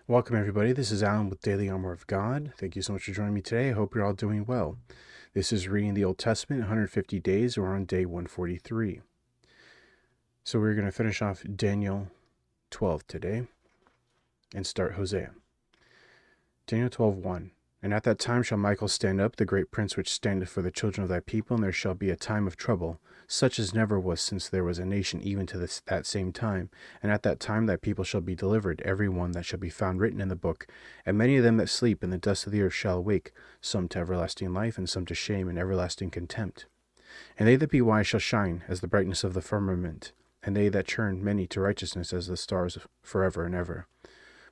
Welcome, everybody. This is Alan with Daily Armour of God. Thank you so much for joining me today. I hope you're all doing well. This is reading the Old Testament, 150 days. We're on day 143. So we're going to finish off Daniel 12 today and start Hosea. Daniel 12:1. And at that time shall Michael stand up, the great prince which standeth for the children of thy people, and there shall be a time of trouble, such as never was since there was a nation, even to that same time. And at that time thy people shall be delivered, every one that shall be found written in the book. And many of them that sleep in the dust of the earth shall awake, some to everlasting life, and some to shame and everlasting contempt. And they that be wise shall shine as the brightness of the firmament, and they that turn many to righteousness as the stars forever and ever.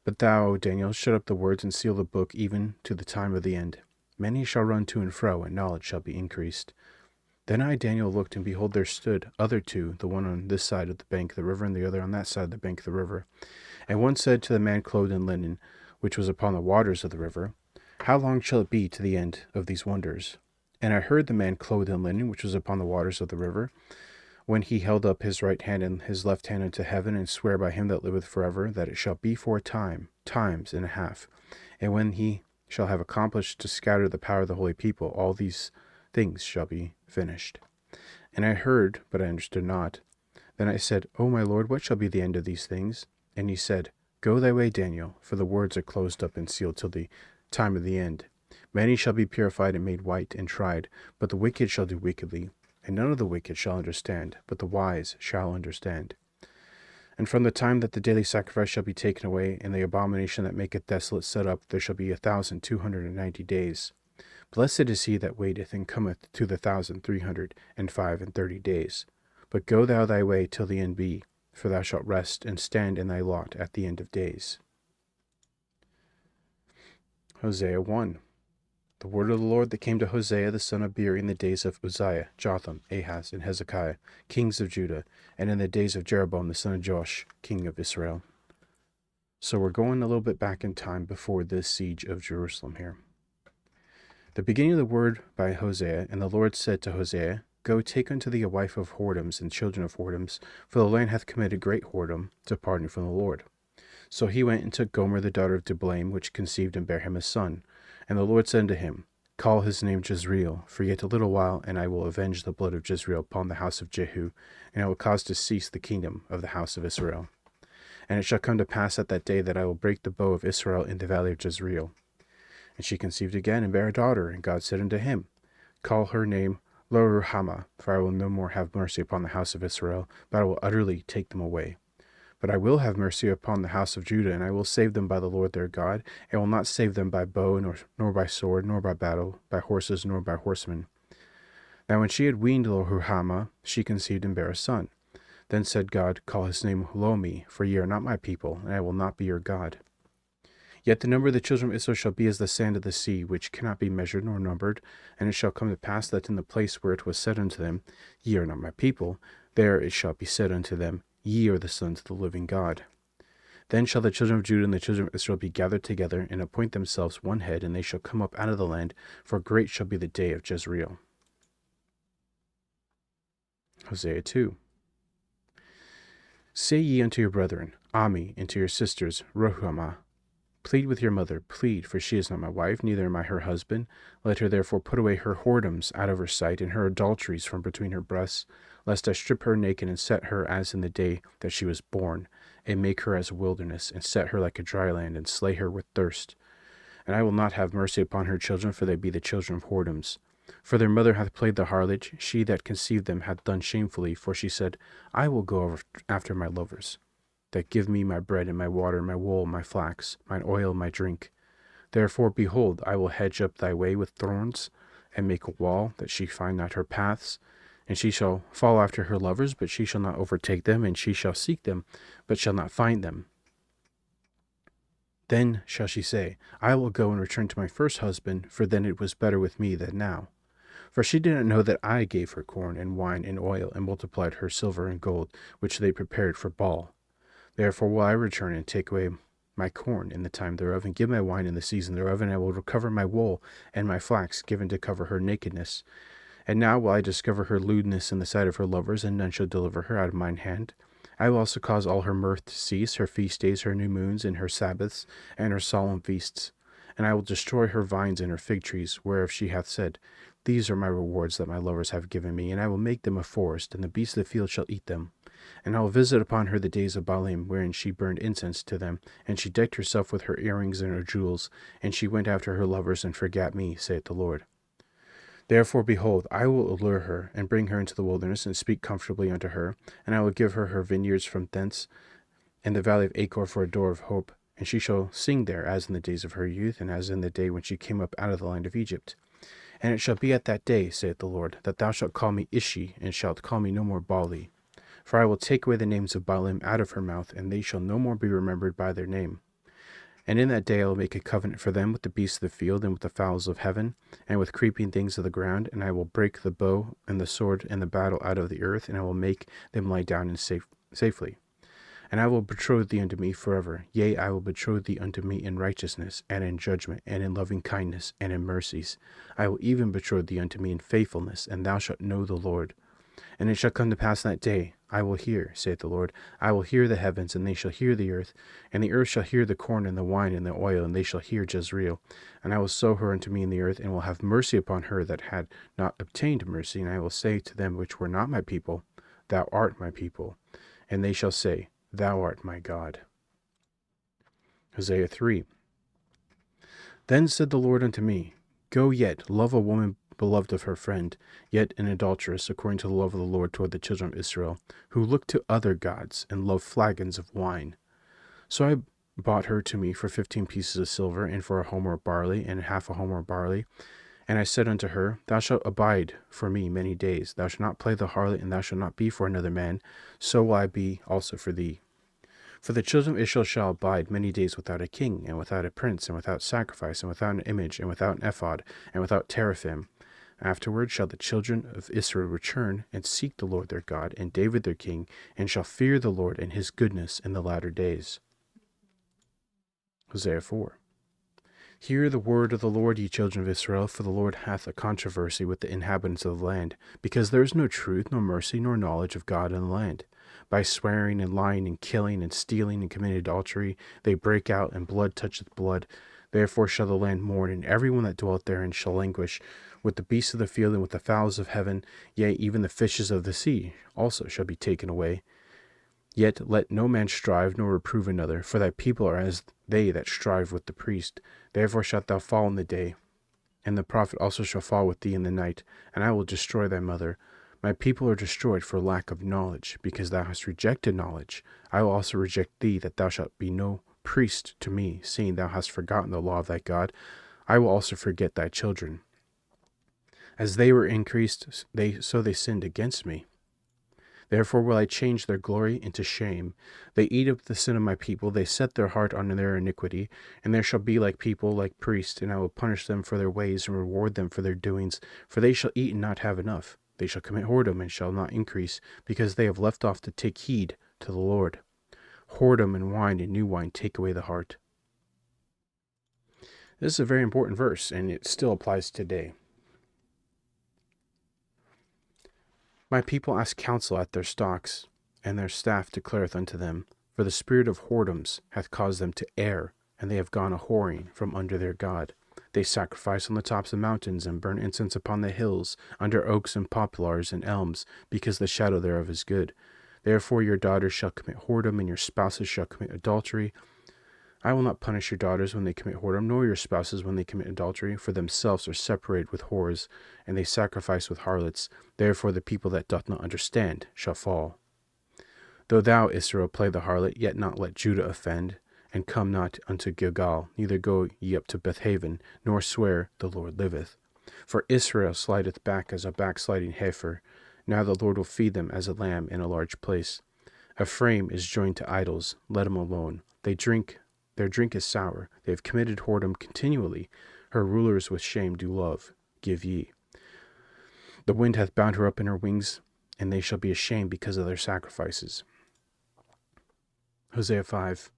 But thou, O Daniel, shut up the words and seal the book even to the time of the end. Many shall run to and fro, and knowledge shall be increased. Then I, Daniel, looked, and behold, there stood other two, the one on this side of the bank of the river, and the other on that side of the bank of the river. And one said to the man clothed in linen, which was upon the waters of the river, How long shall it be to the end of these wonders? And I heard the man clothed in linen, which was upon the waters of the river, when he held up his right hand and his left hand unto heaven, and swear by him that liveth forever, that it shall be for a time, times and a half. And when he shall have accomplished to scatter the power of the holy people, all these things shall be finished. And I heard, but I understood not. Then I said, O my Lord, what shall be the end of these things? And he said, Go thy way, Daniel, for the words are closed up and sealed till the time of the end. Many shall be purified and made white and tried, but the wicked shall do wickedly. And none of the wicked shall understand, but the wise shall understand. And from the time that the daily sacrifice shall be taken away, and the abomination that maketh desolate set up, there shall be 1,290 days. Blessed is he that waiteth, and cometh to the 1,330 days. But go thou thy way till the end be, for thou shalt rest and stand in thy lot at the end of days. Hosea 1. The word of the Lord that came to Hosea the son of Beeri in the days of Uzziah, Jotham, Ahaz, and Hezekiah, kings of Judah, and in the days of Jeroboam the son of Joash, king of Israel. So we're going a little bit back in time before this siege of Jerusalem here. The beginning of the word by Hosea, and the Lord said to Hosea, Go take unto thee a wife of whoredoms and children of whoredoms, for the land hath committed great whoredom, departing from the Lord. So he went and took Gomer the daughter of Diblaim, which conceived and bare him a son. And the Lord said unto him, Call his name Jezreel, for yet a little while, and I will avenge the blood of Jezreel upon the house of Jehu, and I will cause to cease the kingdom of the house of Israel. And it shall come to pass at that day that I will break the bow of Israel in the valley of Jezreel. And she conceived again, and bare a daughter, and God said unto him, Call her name Lo-ruhamah, for I will no more have mercy upon the house of Israel, but I will utterly take them away. But I will have mercy upon the house of Judah, and I will save them by the Lord their God, and will not save them by bow, nor by sword, nor by battle, by horses, nor by horsemen. Now when she had weaned Lo-ruhamah, she conceived and bare a son. Then said God, Call his name Lomi, for ye are not my people, and I will not be your God. Yet the number of the children of Israel shall be as the sand of the sea, which cannot be measured nor numbered. And it shall come to pass that in the place where it was said unto them, Ye are not my people, there it shall be said unto them, Ye are the sons of the living God. Then shall the children of Judah and the children of Israel be gathered together, and appoint themselves one head, and they shall come up out of the land, for great shall be the day of Jezreel. Hosea 2. Say ye unto your brethren, Ami, and to your sisters, Ruhamah, Plead with your mother, plead, for she is not my wife, neither am I her husband. Let her therefore put away her whoredoms out of her sight, and her adulteries from between her breasts, lest I strip her naked, and set her as in the day that she was born, and make her as a wilderness, and set her like a dry land, and slay her with thirst. And I will not have mercy upon her children, for they be the children of whoredoms. For their mother hath played the harlot, she that conceived them hath done shamefully, for she said, I will go after my lovers that give me my bread and my water, my wool, my flax, mine oil, my drink. Therefore, behold, I will hedge up thy way with thorns, and make a wall, that she find not her paths. And she shall follow after her lovers, but she shall not overtake them, and she shall seek them, but shall not find them. Then shall she say, I will go and return to my first husband, for then it was better with me than now. For she did not know that I gave her corn and wine and oil, and multiplied her silver and gold, which they prepared for Baal. Therefore will I return and take away my corn in the time thereof, and give my wine in the season thereof, and I will recover my wool and my flax given to cover her nakedness. And now will I discover her lewdness in the sight of her lovers, and none shall deliver her out of mine hand. I will also cause all her mirth to cease, her feast days, her new moons, and her Sabbaths, and her solemn feasts. And I will destroy her vines and her fig trees, whereof she hath said, These are my rewards that my lovers have given me, and I will make them a forest, and the beasts of the field shall eat them. And I will visit upon her the days of Baalim, wherein she burned incense to them, and she decked herself with her earrings and her jewels, and she went after her lovers and forgat me, saith the Lord. Therefore, behold, I will allure her, and bring her into the wilderness, and speak comfortably unto her, and I will give her her vineyards from thence, and the valley of Achor for a door of hope, and she shall sing there as in the days of her youth, and as in the day when she came up out of the land of Egypt. And it shall be at that day, saith the Lord, that thou shalt call me Ishi, and shalt call me no more Baali. For I will take away the names of Baalim out of her mouth, and they shall no more be remembered by their name. And in that day I will make a covenant for them with the beasts of the field, and with the fowls of heaven, and with creeping things of the ground, and I will break the bow and the sword and the battle out of the earth, and I will make them lie down in safely. And I will betroth thee unto me forever. Yea, I will betroth thee unto me in righteousness, and in judgment, and in loving kindness, and in mercies. I will even betroth thee unto me in faithfulness, and thou shalt know the Lord. And it shall come to pass that day, I will hear, saith the Lord, I will hear the heavens, and they shall hear the earth, and the earth shall hear the corn and the wine and the oil, and they shall hear Jezreel. And I will sow her unto me in the earth, and will have mercy upon her that had not obtained mercy. And I will say to them which were not my people, Thou art my people. And they shall say, Thou art my God. Hosea 3. Then said the Lord unto me, Go yet, love a woman beloved of her friend, yet an adulteress, according to the love of the Lord toward the children of Israel, who look to other gods, and love flagons of wine. So I bought her to me for 15 pieces of silver, and for a homer of barley, and half a homer of barley. And I said unto her, Thou shalt abide for me many days. Thou shalt not play the harlot, and thou shalt not be for another man. So will I be also for thee. For the children of Israel shall abide many days without a king, and without a prince, and without sacrifice, and without an image, and without an ephod, and without teraphim. Afterward shall the children of Israel return, and seek the Lord their God, and David their king, and shall fear the Lord and his goodness in the latter days. Hosea 4. Hear the word of the Lord, ye children of Israel, for the Lord hath a controversy with the inhabitants of the land, because there is no truth, nor mercy, nor knowledge of God in the land. By swearing and lying and killing and stealing and committing adultery, they break out, and blood toucheth blood. Therefore shall the land mourn, and every one that dwelleth therein shall languish, with the beasts of the field and with the fowls of heaven, yea, even the fishes of the sea also shall be taken away. Yet let no man strive nor reprove another, for thy people are as they that strive with the priest. Therefore shalt thou fall in the day, and the prophet also shall fall with thee in the night, and I will destroy thy mother. My people are destroyed for lack of knowledge, because thou hast rejected knowledge. I will also reject thee, that thou shalt be no priest to me, seeing thou hast forgotten the law of thy God. I will also forget thy children. As they were increased, so they sinned against me. Therefore will I change their glory into shame. They eat up the sin of my people, they set their heart on their iniquity, and there shall be like people, like priests, and I will punish them for their ways, and reward them for their doings, for they shall eat and not have enough. They shall commit whoredom, and shall not increase, because they have left off to take heed to the Lord. Whoredom and wine and new wine take away the heart. This is a very important verse, and it still applies today. My people ask counsel at their stocks, and their staff declareth unto them, for the spirit of whoredoms hath caused them to err, and they have gone a whoring from under their God. They sacrifice on the tops of mountains, and burn incense upon the hills, under oaks and poplars and elms, because the shadow thereof is good. Therefore your daughters shall commit whoredom, and your spouses shall commit adultery. I will not punish your daughters when they commit whoredom, nor your spouses when they commit adultery, for themselves are separated with whores, and they sacrifice with harlots. Therefore the people that doth not understand shall fall. Though thou, Israel, play the harlot, yet not let Judah offend, and come not unto Gilgal, neither go ye up to Bethaven, nor swear, the Lord liveth. For Israel slideth back as a backsliding heifer. Now the Lord will feed them as a lamb in a large place. Ephraim is joined to idols, let him alone. Their drink is sour. They have committed whoredom continually. Her rulers with shame do love. Give ye. The wind hath bound her up in her wings, and they shall be ashamed because of their sacrifices. Hosea 5.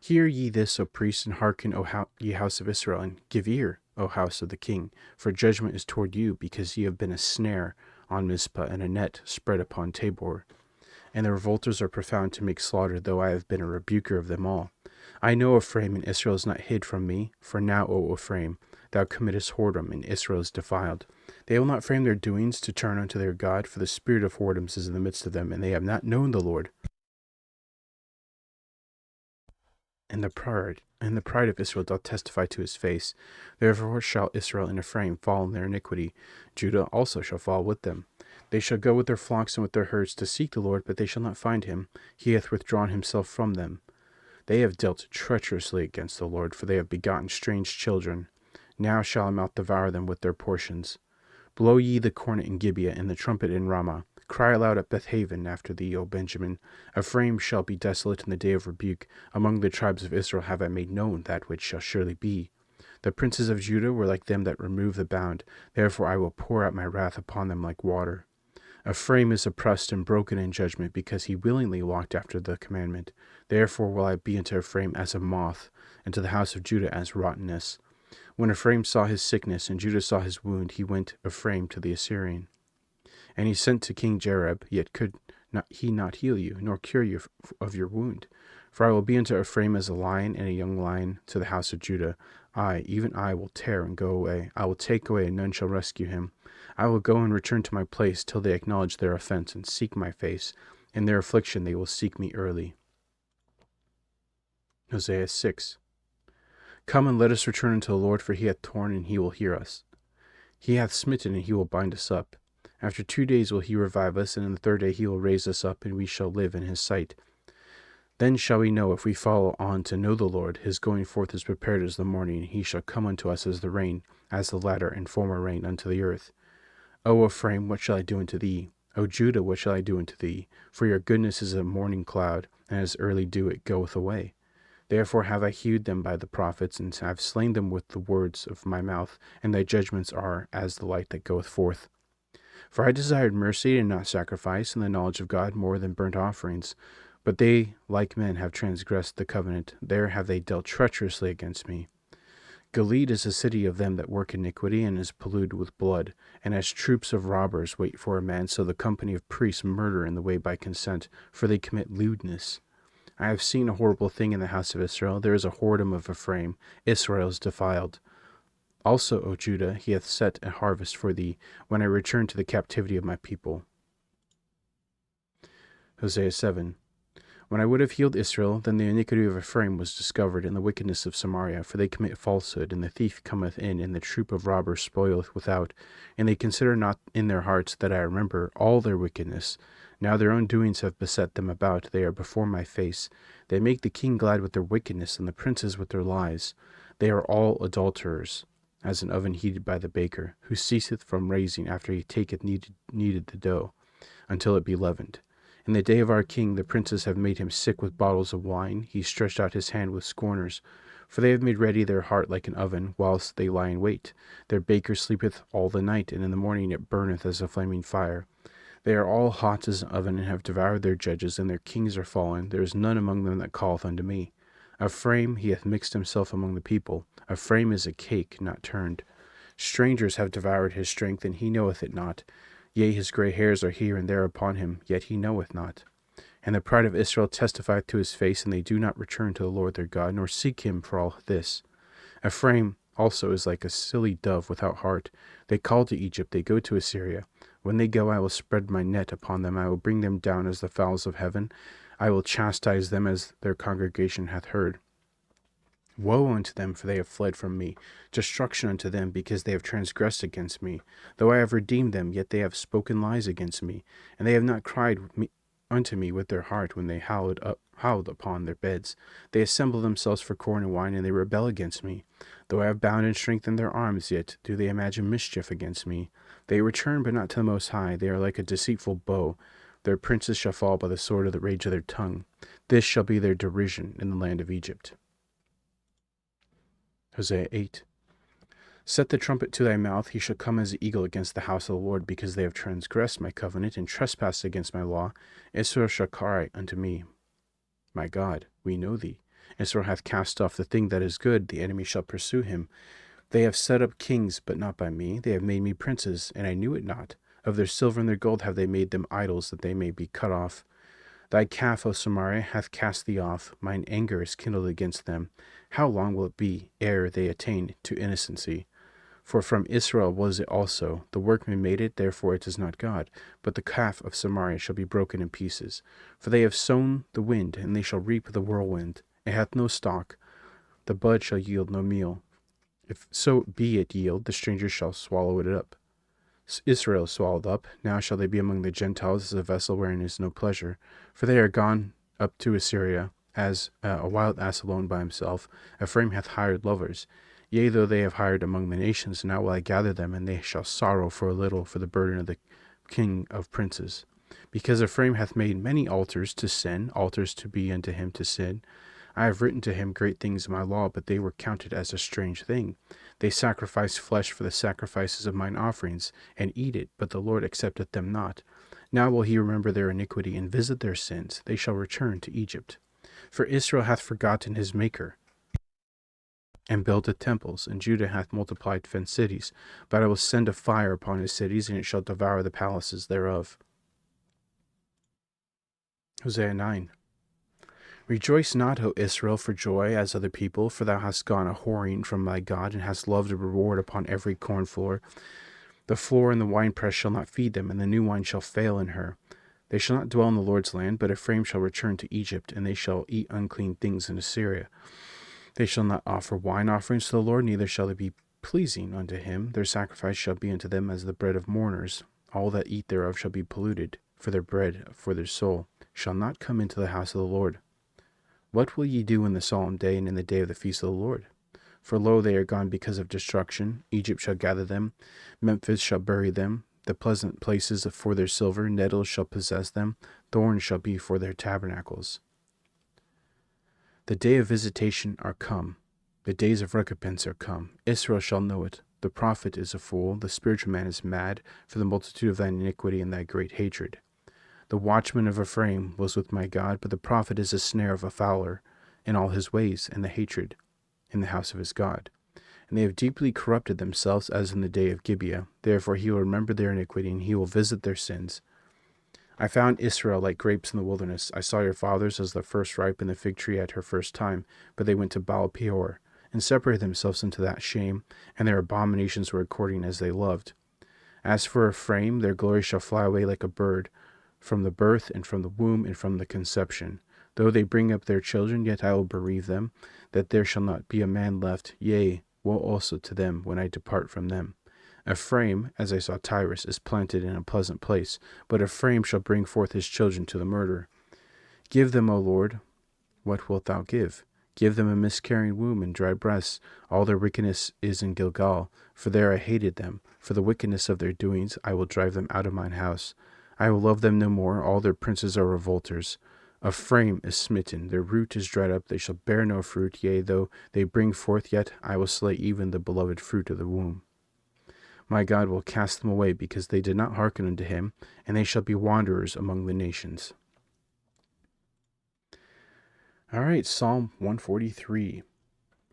Hear ye this, O priests, and hearken, ye house of Israel, and give ear, O house of the king. For judgment is toward you, because ye have been a snare on Mizpah, and a net spread upon Tabor. and the revolters are profound to make slaughter, though I have been a rebuker of them all. I know Ephraim, and Israel is not hid from me. For now, O Ephraim, thou committest whoredom, and Israel is defiled. They will not frame their doings to turn unto their God, for the spirit of whoredoms is in the midst of them, and they have not known the Lord. And the pride of Israel doth testify to his face. Therefore shall Israel and Ephraim fall in their iniquity. Judah also shall fall with them. They shall go with their flocks and with their herds to seek the Lord, but they shall not find him. He hath withdrawn himself from them. They have dealt treacherously against the Lord, for they have begotten strange children. Now shall a mouth devour them with their portions. Blow ye the cornet in Gibeah, and the trumpet in Ramah. Cry aloud at Bethaven after thee, O Benjamin. Ephraim shall be desolate in the day of rebuke. Among the tribes of Israel have I made known that which shall surely be. The princes of Judah were like them that remove the bound. Therefore I will pour out my wrath upon them like water. Ephraim is oppressed and broken in judgment, because he willingly walked after the commandment. Therefore will I be unto Ephraim as a moth, and to the house of Judah as rottenness. When Ephraim saw his sickness, and Judah saw his wound, he went Ephraim to the Assyrian. And he sent to King Jareb, yet could not heal you, nor cure you of your wound. For I will be unto Ephraim as a lion, and a young lion to the house of Judah. I, even I, will tear and go away. I will take away, and none shall rescue him. I will go and return to my place, till they acknowledge their offense, and seek my face. In their affliction they will seek me early. Hosea 6. Come and let us return unto the Lord, for he hath torn, and he will hear us. He hath smitten, and he will bind us up. After 2 days will he revive us, and in the 3rd day he will raise us up, and we shall live in his sight. Then shall we know, if we follow on to know the Lord. His going forth is prepared as the morning, and he shall come unto us as the rain, as the latter and former rain unto the earth. O Ephraim, what shall I do unto thee? O Judah, what shall I do unto thee? For your goodness is a morning cloud, and as early dew it goeth away. Therefore have I hewed them by the prophets, and have slain them with the words of my mouth, and thy judgments are as the light that goeth forth. For I desired mercy and not sacrifice, and the knowledge of God more than burnt offerings. But they, like men, have transgressed the covenant. There have they dealt treacherously against me. Gilead is a city of them that work iniquity, and is polluted with blood. And as troops of robbers wait for a man, so the company of priests murder in the way by consent, for they commit lewdness. I have seen a horrible thing in the house of Israel. There is a whoredom of Ephraim. Israel is defiled. Also, O Judah, he hath set a harvest for thee, when I return to the captivity of my people. Hosea 7. When I would have healed Israel, then the iniquity of Ephraim was discovered, and the wickedness of Samaria, for they commit falsehood, and the thief cometh in, and the troop of robbers spoileth without, and they consider not in their hearts that I remember all their wickedness. Now their own doings have beset them about, they are before my face. They make the king glad with their wickedness, and the princes with their lies. They are all adulterers, as an oven heated by the baker, who ceaseth from raising after he taketh kneaded the dough, until it be leavened. In the day of our king the princes have made him sick with bottles of wine. He stretched out his hand with scorners. For they have made ready their heart like an oven, whilst they lie in wait. Their baker sleepeth all the night, and in the morning it burneth as a flaming fire. They are all hot as an oven, and have devoured their judges, and their kings are fallen. There is none among them that calleth unto me. Ephraim, he hath mixed himself among the people. Ephraim is a cake not turned. Strangers have devoured his strength, and he knoweth it not. Yea, his grey hairs are here and there upon him, yet he knoweth not. And the pride of Israel testifieth to his face, and they do not return to the Lord their God, nor seek him for all this. Ephraim also is like a silly dove without heart. They call to Egypt, they go to Assyria. When they go, I will spread my net upon them. I will bring them down as the fowls of heaven. I will chastise them as their congregation hath heard. Woe unto them, for they have fled from me. Destruction unto them, because they have transgressed against me. Though I have redeemed them, yet they have spoken lies against me. And they have not cried unto me with their heart when they howled upon their beds. They assemble themselves for corn and wine, and they rebel against me. Though I have bound and strengthened their arms, yet do they imagine mischief against me. They return, but not to the Most High. They are like a deceitful bow. Their princes shall fall by the sword of the rage of their tongue. This shall be their derision in the land of Egypt. Hosea 8. Set the trumpet to thy mouth. He shall come as an eagle against the house of the Lord, because they have transgressed my covenant and trespassed against my law. Israel shall cry unto me, my God, we know thee. Israel hath cast off the thing that is good. The enemy shall pursue him. They have set up kings, but not by me. They have made me princes, and I knew it not. Of their silver and their gold have they made them idols, that they may be cut off. Thy calf, O Samaria, hath cast thee off. Mine anger is kindled against them. How long will it be ere they attain to innocency? For from Israel was it also. The workman made it, therefore it is not God. But the calf of Samaria shall be broken in pieces. For they have sown the wind, and they shall reap the whirlwind. It hath no stalk. The bud shall yield no meal. If so be it yield, the stranger shall swallow it up. Israel is swallowed up. Now shall they be among the Gentiles as a vessel wherein is no pleasure. For they are gone up to Assyria, as a wild ass alone by himself. Ephraim hath hired lovers. Yea, though they have hired among the nations, now will I gather them, and they shall sorrow for a little for the burden of the king of princes. Because Ephraim hath made many altars to sin, altars to be unto him to sin. I have written to him great things in my law, but they were counted as a strange thing. They sacrifice flesh for the sacrifices of mine offerings, and eat it, but the Lord accepteth them not. Now will he remember their iniquity, and visit their sins. They shall return to Egypt. For Israel hath forgotten his Maker, and buildeth temples, and Judah hath multiplied fenced cities. But I will send a fire upon his cities, and it shall devour the palaces thereof. Hosea 9. Rejoice not, O Israel, for joy as other people, for thou hast gone a whoring from thy God, and hast loved a reward upon every corn floor. The floor and the winepress shall not feed them, and the new wine shall fail in her. They shall not dwell in the Lord's land, but Ephraim shall return to Egypt, and they shall eat unclean things in Assyria. They shall not offer wine offerings to the Lord, neither shall they be pleasing unto him. Their sacrifice shall be unto them as the bread of mourners. All that eat thereof shall be polluted, for their bread, for their soul, shall not come into the house of the Lord. What will ye do in the solemn day and in the day of the feast of the Lord? For lo, they are gone because of destruction. Egypt shall gather them. Memphis shall bury them. The pleasant places for their silver, nettles shall possess them. Thorns shall be for their tabernacles. The day of visitation are come. The days of recompense are come. Israel shall know it. The prophet is a fool. The spiritual man is mad, for the multitude of thine iniquity and thy great hatred. The watchman of Ephraim was with my God, but the prophet is a snare of a fowler in all his ways, and the hatred in the house of his God. And they have deeply corrupted themselves as in the day of Gibeah. Therefore he will remember their iniquity, and he will visit their sins. I found Israel like grapes in the wilderness. I saw your fathers as the first ripe in the fig tree at her first time, but they went to Baal Peor, and separated themselves into that shame, and their abominations were according as they loved. As for Ephraim, their glory shall fly away like a bird, from the birth, and from the womb, and from the conception. Though they bring up their children, yet I will bereave them, that there shall not be a man left. Yea, woe also to them when I depart from them. Ephraim, as I saw Tyrus, is planted in a pleasant place, but Ephraim shall bring forth his children to the murder. Give them, O Lord, what wilt thou give? Give them a miscarrying womb and dry breasts. All their wickedness is in Gilgal, for there I hated them. For the wickedness of their doings I will drive them out of mine house. I will love them no more. All their princes are revolters. Ephraim is smitten, their root is dried up, they shall bear no fruit. Yea, though they bring forth, yet I will slay even the beloved fruit of the womb. My God will cast them away, because they did not hearken unto him, and they shall be wanderers among the nations. All right, Psalm 143,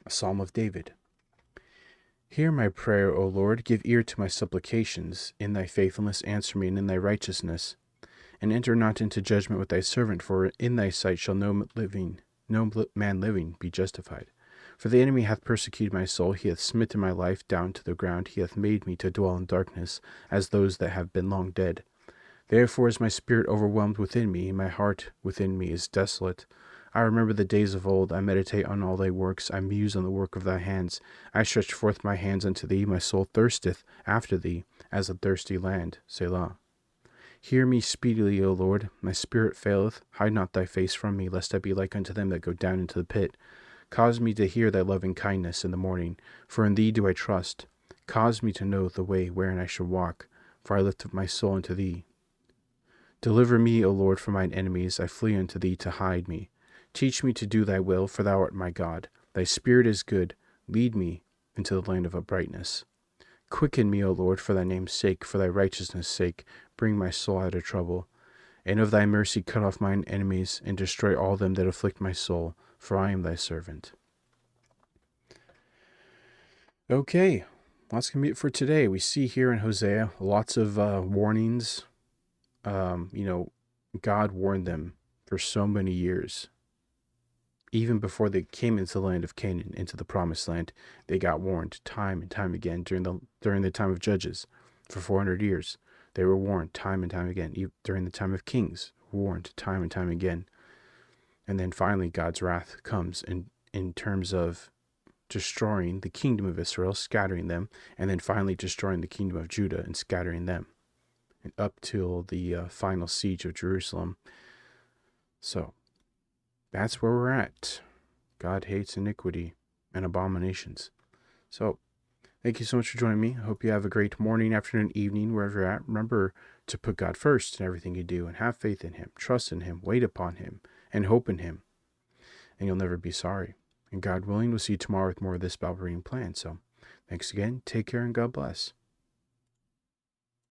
a psalm of David. Hear my prayer, O Lord, give ear to my supplications. In thy faithfulness answer me, and in thy righteousness. And enter not into judgment with thy servant, for in thy sight shall no man living be justified. For the enemy hath persecuted my soul, he hath smitten my life down to the ground, he hath made me to dwell in darkness, as those that have been long dead. Therefore is my spirit overwhelmed within me, and my heart within me is desolate. I remember the days of old, I meditate on all thy works, I muse on the work of thy hands. I stretch forth my hands unto thee, my soul thirsteth after thee, as a thirsty land. Selah. Hear me speedily, O Lord, my spirit faileth. Hide not thy face from me, lest I be like unto them that go down into the pit. Cause me to hear thy loving kindness in the morning, for in thee do I trust. Cause me to know the way wherein I shall walk, for I lift up my soul unto thee. Deliver me, O Lord, from mine enemies, I flee unto thee to hide me. Teach me to do thy will, for thou art my God. Thy spirit is good. Lead me into the land of uprightness. Quicken me, O Lord, for thy name's sake, for thy righteousness' sake. Bring my soul out of trouble. And of thy mercy cut off mine enemies, and destroy all them that afflict my soul, for I am thy servant. Okay, that's going to be it for today. We see here in Hosea lots of warnings. God warned them for so many years. Even before they came into the land of Canaan, into the promised land, they got warned time and time again during the time of Judges. For 400 years, they were warned time and time again. Even during the time of Kings, warned time and time again. And then finally, God's wrath comes in terms of destroying the kingdom of Israel, scattering them, and then finally destroying the kingdom of Judah and scattering them, and up till the final siege of Jerusalem. So that's where we're at. God hates iniquity and abominations. So thank you so much for joining me. I hope you have a great morning, afternoon, evening, wherever you're at. Remember to put God first in everything you do and have faith in Him, trust in Him, wait upon Him, and hope in Him. And you'll never be sorry. And God willing, we'll see you tomorrow with more of this Bible reading plan. So thanks again. Take care and God bless.